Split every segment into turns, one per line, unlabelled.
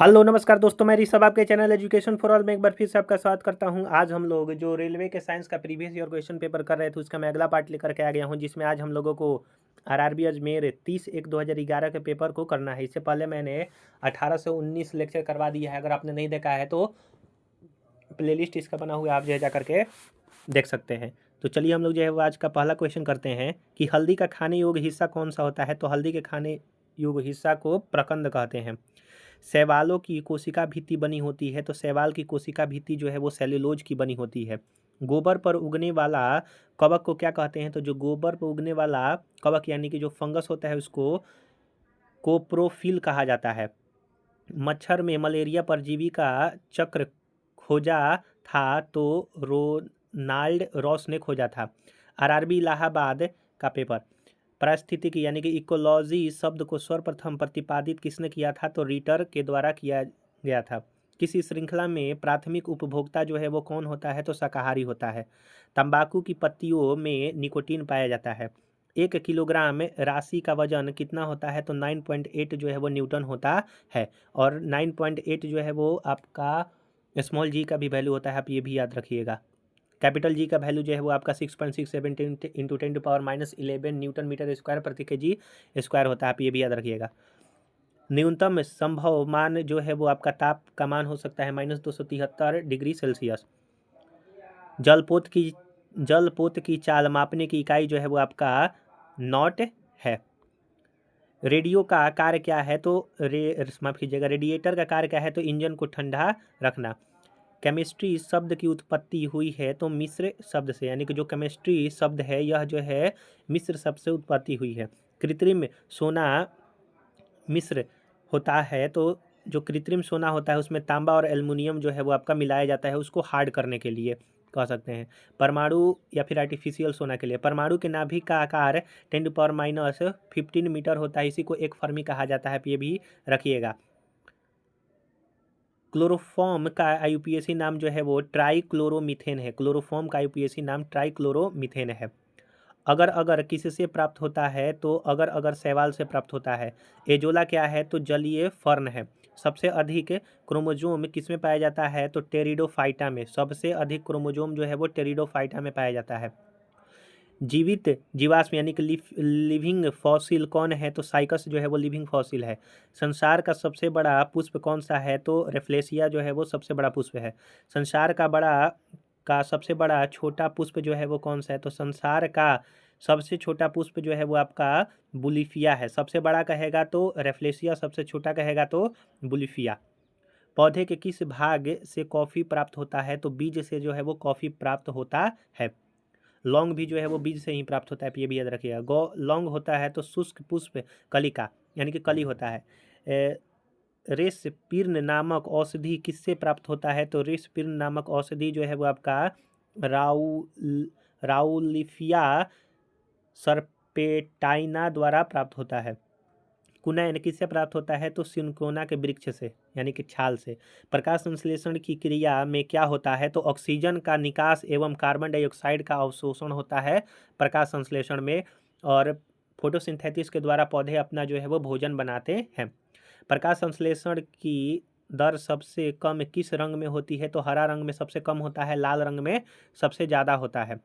Hello नमस्कार दोस्तों, मैं ऋषभ आपके चैनल एजुकेशन फॉर ऑल में एक बार फिर से आपका स्वागत करता हूं। आज हम लोग जो रेलवे के साइंस का प्रीवियस ईयर क्वेश्चन पेपर कर रहे थे उसका मैं अगला पार्ट लेकर के आ गया हूं, जिसमें आज हम लोगों को आरआरबी अजमेर 30/1/2011 के पेपर को करना है। इससे पहले मैंने 18 से 19 लेक्चर करवा दिया है। अगर आपने नहीं देखा है तो प्लेलिस्ट इसका बना हुआ है, आप जो है जा करके देख सकते हैं। तो चलिए हम लोग जो है वो आज का पहला क्वेश्चन करते हैं कि हल्दी का खाने योग्य हिस्सा कौन सा होता है। तो हल्दी के खाने योग्य हिस्सा को प्रकंद कहते हैं। शैवालों की कोशिका भित्ति बनी होती है, तो शैवाल की कोशिका भित्ति जो है वो सेल्यूलोज की बनी होती है। गोबर पर उगने वाला कवक को क्या कहते हैं। तो जो गोबर पर उगने वाला कवक यानी कि जो फंगस होता है उसको कोप्रोफिल कहा जाता है। मच्छर में मलेरिया परजीवी का चक्र खोजा था तो रोनाल्ड रॉस ने खोजा था। आरआरबी इलाहाबाद का पेपर। पारिस्थितिकी यानी कि इकोलॉजी शब्द को सर्वप्रथम प्रतिपादित किसने किया था। तो रीटर के द्वारा किया गया था। किसी श्रृंखला में प्राथमिक उपभोक्ता जो है वो कौन होता है। तो शाकाहारी होता है। तंबाकू की पत्तियों में निकोटीन पाया जाता है। 1 किलोग्राम राशि का वजन कितना होता है। तो 9.8 जो है वो न्यूटन होता है। और 9.8 जो है वो आपका स्मॉल जी का भी वैल्यू होता है, आप ये भी याद रखिएगा। कैपिटल जी का वैल्यू जो है वो आपका 6.67 इंटू 10⁻11 न्यूटन मीटर स्क्वायर प्रति केजी स्क्वायर होता है, आप ये भी याद रखिएगा। न्यूनतम संभव मान जो है वो आपका ताप का मान हो सकता है -273 डिग्री सेल्सियस। जलपोत की चाल मापने की इकाई जो है वो आपका नॉट है। रेडियो का कार्य क्या है। तो माफ कीजिएगा, रेडिएटर का कार्य क्या है। तो इंजन को ठंडा रखना। केमिस्ट्री शब्द की उत्पत्ति हुई है तो मिस्र शब्द से, यानी कि जो केमिस्ट्री शब्द है यह जो है मिस्र शब्द से उत्पत्ति हुई है। कृत्रिम सोना मिस्र होता है, तो जो कृत्रिम सोना होता है उसमें तांबा और एल्युमिनियम जो है वो आपका मिलाया जाता है उसको हार्ड करने के लिए कह सकते हैं। परमाणु या फिर आर्टिफिशियल सोना के लिए। परमाणु के नाभिक का आकार 10⁻15 मीटर होता है, इसी को एक फर्मी कहा जाता है, आप ये भी रखिएगा। क्लोरोफॉर्म का आईयूपीएसी नाम जो है वो ट्राइक्लोरोमीथेन है। क्लोरोफॉर्म का आईयूपीएसी नाम ट्राइक्लोरोमीथेन है। अगर अगर किससे प्राप्त होता है। तो अगर अगर शैवाल से प्राप्त होता है। एजोला क्या है। तो जलीय फर्न है। सबसे अधिक क्रोमोजोम किसमें पाया जाता है। तो टेरिडोफाइटा में। सबसे अधिक क्रोमोजोम जो है वो टेरिडोफाइटा में पाया जाता है। जीवित जीवाश्म यानी कि लिविंग फॉसिल कौन है। तो साइकस जो है वो लिविंग फॉसिल है। संसार का सबसे बड़ा पुष्प कौन सा है। तो रेफ्लेशिया जो है वो सबसे बड़ा पुष्प है। संसार का सबसे बड़ा छोटा पुष्प जो है वो कौन सा है। तो संसार का सबसे छोटा पुष्प जो है वो आपका बुलिफिया है। सबसे बड़ा कहेगा तो रेफ्लेशिया, सबसे छोटा कहेगा तो बुलिफिया। पौधे के किस भाग से कॉफी प्राप्त होता है। तो बीज से जो है वो कॉफी प्राप्त होता है। लौंग भी जो है वो बीज से ही प्राप्त होता है, ये भी याद रखिएगा। लौंग होता है तो शुष्क पुष्प कलिका यानी कि कली होता है। रेसपिर्न नामक औषधि किससे प्राप्त होता है। तो रेसपिर्न नामक औषधि जो है वो आपका राउलिफिया सर्पेटाइना द्वारा प्राप्त होता है। कुनैन किससे प्राप्त होता है। तो सिनकोना के वृक्ष से यानी कि छाल से। प्रकाश संश्लेषण की क्रिया में क्या होता है। तो ऑक्सीजन का निकास एवं कार्बन डाइऑक्साइड का अवशोषण होता है प्रकाश संश्लेषण में। और फोटोसिंथेसिस के द्वारा पौधे अपना जो है वो भोजन बनाते हैं। प्रकाश संश्लेषण की दर सबसे कम किस रंग में होती है। तो हरा रंग में सबसे कम होता है, लाल रंग में सबसे ज़्यादा होता है।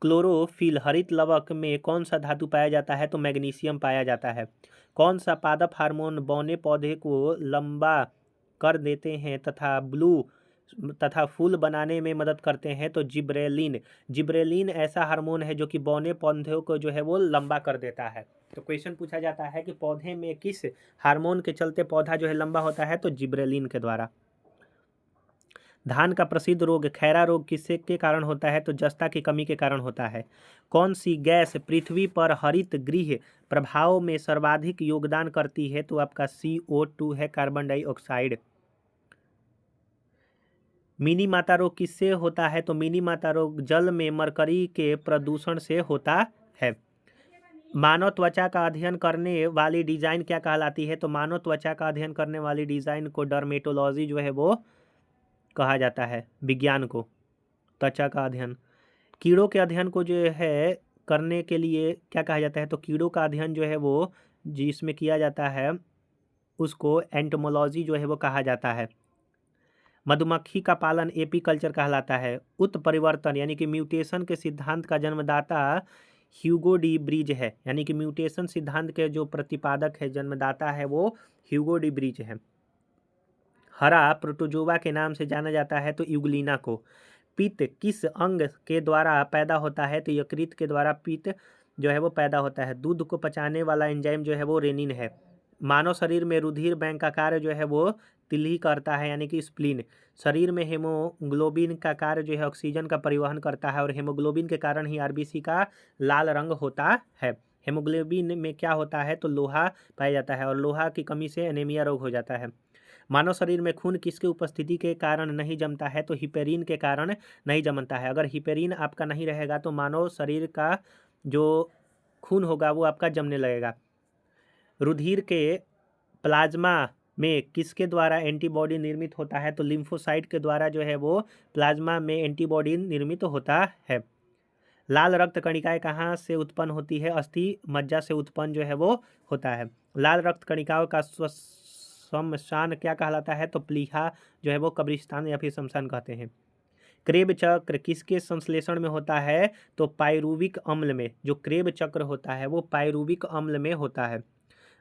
क्लोरोफिल हरित लवक में कौन सा धातु पाया जाता है। तो मैग्नीशियम पाया जाता है। कौन सा पादप हार्मोन बौने पौधे को लंबा कर देते हैं तथा फूल बनाने में मदद करते हैं। तो जिब्रेलिन। जिब्रेलिन ऐसा हार्मोन है जो कि बौने पौधों को जो है वो लंबा कर देता है। तो क्वेश्चन पूछा जाता है कि पौधे में किस हार्मोन के चलते पौधा जो है लंबा होता है। तो जिब्रेलिन के द्वारा। धान का प्रसिद्ध रोग खैरा रोग किससे के कारण होता है। तो जस्ता की कमी के कारण होता है। कौन सी गैस पृथ्वी पर हरित गृह प्रभाव में सर्वाधिक योगदान करती है। तो आपका CO2 है, कार्बन डाइऑक्साइड। मिनी माता रोग किससे होता है। तो मिनी माता रोग जल में मरकरी के प्रदूषण से होता है। मानव त्वचा का अध्ययन करने वाली डिजाइन क्या कहलाती है। तो मानव त्वचा का अध्ययन करने वाली डिजाइन को डर्मेटोलॉजी जो है वो कहा जाता है, विज्ञान को। त्वचा का अध्ययन। कीड़ों के अध्ययन को जो है करने के लिए क्या कहा जाता है। तो कीड़ों का अध्ययन जो है वो जिसमें किया जाता है उसको एंटोमोलॉजी जो है वो कहा जाता है। मधुमक्खी का पालन एपीकल्चर कहलाता है। उत्परिवर्तन यानी कि म्यूटेशन के सिद्धांत का जन्मदाता ह्यूगो डी ब्रीज है, यानी कि म्यूटेशन सिद्धांत के जो प्रतिपादक है, जन्मदाता है, वो ह्यूगो डी ब्रीज है। हरा प्रोटोजोआ के नाम से जाना जाता है तो यूग्लिना को। पित्त किस अंग के द्वारा पैदा होता है तो यकृत के द्वारा पित्त जो है वो पैदा होता है। दूध को पचाने वाला एंजाइम जो है वो रेनिन है। मानव शरीर में रुधिर बैंक का कार्य जो है वो तिल्ली करता है, यानी कि स्प्लीन। शरीर में हेमोग्लोबिन का कार्य जो है ऑक्सीजन का परिवहन करता है और हेमोग्लोबिन के कारण ही आरबीसी का लाल रंग होता है। हेमोग्लोबिन में क्या होता है तो लोहा पाया जाता है और लोहा की कमी से एनीमिया रोग हो जाता है। मानव शरीर में खून किसके उपस्थिति के कारण नहीं जमता है तो हिपेरिन के कारण नहीं जमता है। अगर हिपेरिन आपका नहीं रहेगा तो मानव शरीर का जो खून होगा वो आपका जमने लगेगा। रुधिर के प्लाज्मा में किसके द्वारा एंटीबॉडी निर्मित होता है तो लिम्फोसाइट के द्वारा जो है वो प्लाज्मा में एंटीबॉडी निर्मित होता है। लाल रक्त कणिकाएं कहाँ से उत्पन्न होती है? अस्थि मज्जा से उत्पन्न जो है वो होता है। लाल रक्त कणिकाओं का शमशान क्या कहलाता है तो प्लीहा जो है वो कब्रिस्तान या फिर शमशान कहते हैं। क्रेब चक्र किसके संश्लेषण में होता है तो पायरुविक अम्ल में। जो क्रेब चक्र होता है वो पायरुविक अम्ल में होता है।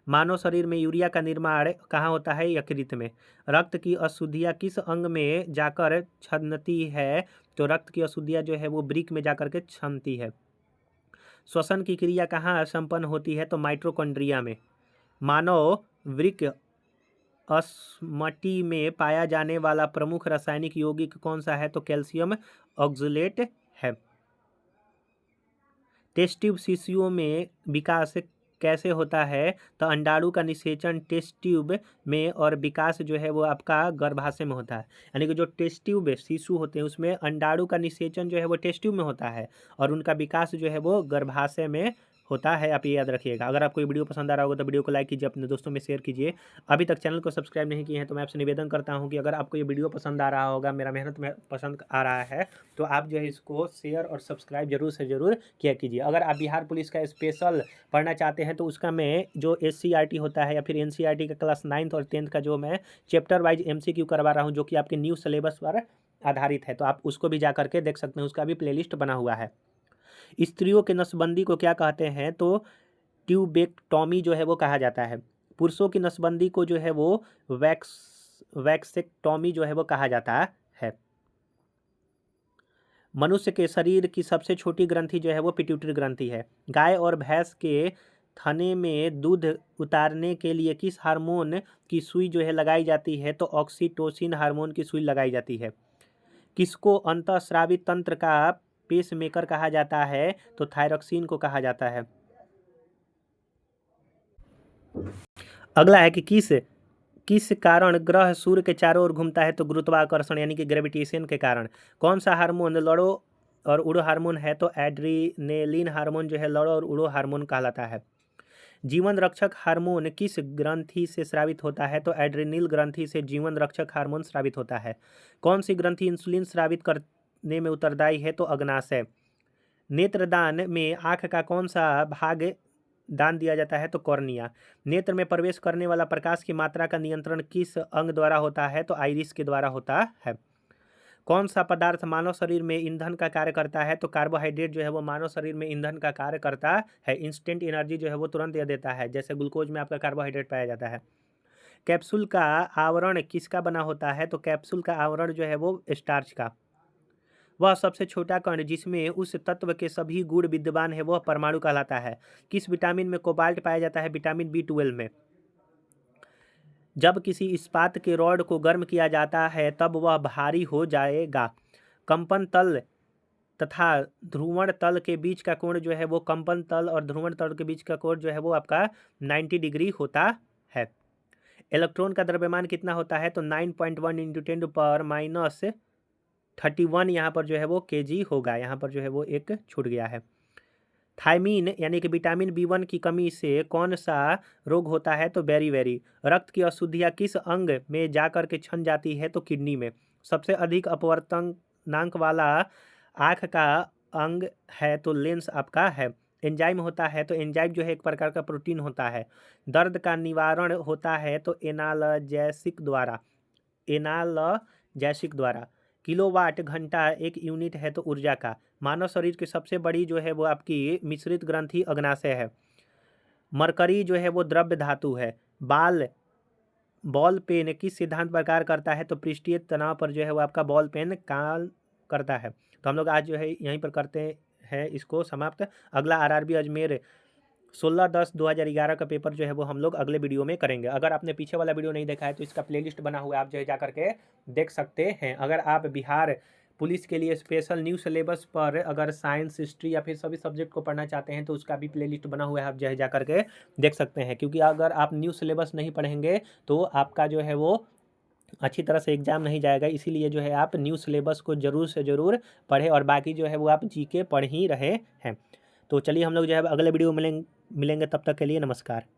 मानव शरीर में यूरिया का निर्माण कहाँ होता है? यकृत में। रक्त की अशुद्धियाँ किस अंग में जाकर छनती है तो रक्त की अशुद्धियाँ जो है वो वृक्क में जाकर के छनती है। श्वसन की क्रिया कहाँ संपन्न होती है तो माइटोकॉन्ड्रिया में। मानव वृक्क अस्मटी में पाया जाने वाला प्रमुख रासायनिक यौगिक कौन सा है तो कैल्शियम ऑक्सलेट है। टेस्ट ट्यूब शिशुओं में विकास कैसे होता है तो अंडाणु का निषेचन टेस्ट ट्यूब में और विकास जो है वो आपका गर्भाशय में होता है। यानी कि जो टेस्ट ट्यूब शिशु होते हैं उसमें अंडाणु का निषेचन जो है वो टेस्ट ट्यूब में होता है और उनका विकास जो है वो गर्भाशय में होता है। आप ये याद रखिएगा। अगर आपको ये वीडियो पसंद आ रहा होगा तो वीडियो को लाइक कीजिए, अपने दोस्तों में शेयर कीजिए। अभी तक चैनल को सब्सक्राइब नहीं किए हैं तो मैं आपसे निवेदन करता हूं कि अगर आपको ये वीडियो पसंद आ रहा होगा, मेरा मेहनत में पसंद आ रहा है, तो आप जो है इसको शेयर और सब्सक्राइब जरूर से ज़रूर किया कीजिए। अगर आप बिहार पुलिस का स्पेशल पढ़ना चाहते हैं तो उसका मैं जो SCRT होता है या फिर NCRT का क्लास 9th और 10th का जो मैं चैप्टर वाइज MCQ करवा रहा हूँ, जो कि आपके न्यू सिलेबस पर आधारित है, तो आप उसको भी जा करके देख सकते हैं। उसका भी प्लेलिस्ट बना हुआ है। स्त्रियों के नसबंदी को क्या कहते हैं तो ट्यूबेक्टॉमी जो है वो कहा जाता है। पुरुषों की नसबंदी को जो है वो वैक्सेक्टॉमी जो है वो कहा जाता है। मनुष्य के शरीर की सबसे छोटी ग्रंथि जो है वो पिट्यूटरी ग्रंथि है। गाय और भैंस के थने में दूध उतारने के लिए किस हार्मोन की सुई जो है लगाई जाती है तो ऑक्सीटोसिन हार्मोन की सुई लगाई जाती है। किसको अंतःस्रावी तंत्र का पेसमेकर कहा जाता है तो थायरॉक्सिन को कहा जाता है। अगला है कि किस कारण ग्रह सूर्य के चारों ओर घूमता है तो गुरुत्वाकर्षण यानी कि ग्रेविटेशन के कारण। कौन सा हार्मोन लड़ो और उड़ो हार्मोन है तो एड्रीनेलिन हार्मोन जो है लड़ो और उड़ो हार्मोन कहलाता है। जीवन रक्षक हार्मोन किस ग्रंथि से स्रावित होता है तो एड्रेनिल ग्रंथि से जीवन रक्षक हार्मोन स्रावित होता है। कौन सी ग्रंथि इंसुलिन स्रावित करने में उत्तरदायी है तो अग्नाशय। नेत्रदान में आँख का कौन सा भाग दान दिया जाता है तो कॉर्निया। नेत्र में प्रवेश करने वाला प्रकाश की मात्रा का नियंत्रण किस अंग द्वारा होता है तो आइरिस के द्वारा होता है। कौन सा पदार्थ मानव शरीर में ईंधन का कार्य करता है तो कार्बोहाइड्रेट जो है वो मानव शरीर में ईंधन का कार्य करता है। इंस्टेंट एनर्जी जो है वो तुरंत दे देता है, जैसे ग्लूकोज में आपका कार्बोहाइड्रेट पाया जाता है। कैप्सूल का आवरण किसका बना होता है तो कैप्सूल का आवरण जो है वो स्टार्च का। वह सबसे छोटा कण जिसमें उस तत्व के सभी गुण विद्यमान है वह परमाणु कहलाता है। किस विटामिन में कोबाल्ट पाया जाता है? विटामिन B12 में। जब किसी इस्पात के रॉड को गर्म किया जाता है तब वह भारी हो जाएगा। कंपन तल तथा ध्रुवण तल के बीच का कोण जो है वो कंपन तल और ध्रुवण तल के बीच का कोण जो है वो आपका 90 डिग्री होता है। इलेक्ट्रॉन का द्रव्यमान कितना होता है तो 9.1 × 10⁻31 यहाँ पर जो है वो kg होगा। यहाँ पर जो है वो एक छूट गया है। थायमीन यानी कि विटामिन B1 की कमी से कौन सा रोग होता है तो बेरी। रक्त की अशुद्धियाँ किस अंग में जाकर के छन जाती है तो किडनी में। सबसे अधिक अपवर्तनांक वाला आँख का अंग है तो लेंस आपका है। एंजाइम होता है तो एंजाइम जो है एक प्रकार का प्रोटीन होता है। दर्द का निवारण होता है तो एनाल्जेसिक द्वारा। किलोवाट घंटा एक यूनिट है तो ऊर्जा का। मानव शरीर की सबसे बड़ी जो है वो आपकी मिश्रित ग्रंथि अग्नाशय है। मरकरी जो है वो द्रव्य धातु है। बॉल पेन किस सिद्धांत पर कार्य करता है तो पृष्ठीय तनाव पर जो है वो आपका बॉल पेन काम करता है। तो हम लोग आज जो है यहीं पर करते हैं इसको समाप्त। अगला आरआरबी अजमेर 16/10/2011 का पेपर जो है वो हम लोग अगले वीडियो में करेंगे। अगर आपने पीछे वाला वीडियो नहीं देखा है तो इसका प्लेलिस्ट बना हुआ है, आप जो है जा करके देख सकते हैं। अगर आप बिहार पुलिस के लिए स्पेशल न्यू सिलेबस पर अगर साइंस, हिस्ट्री या फिर सभी सब्जेक्ट को पढ़ना चाहते हैं तो उसका भी प्लेलिस्ट बना हुआ है, आप जो है जा करके देख सकते हैं। क्योंकि अगर आप न्यू सिलेबस नहीं पढ़ेंगे तो आपका जो है वो अच्छी तरह से एग्जाम नहीं जाएगा। इसीलिए जो है आप न्यू सिलेबस को ज़रूर से ज़रूर पढ़ें और बाकी जो है वो आप जीके पढ़ ही रहे हैं। तो चलिए हम लोग जो है अगले वीडियो में मिलेंगे। तब तक के लिए नमस्कार।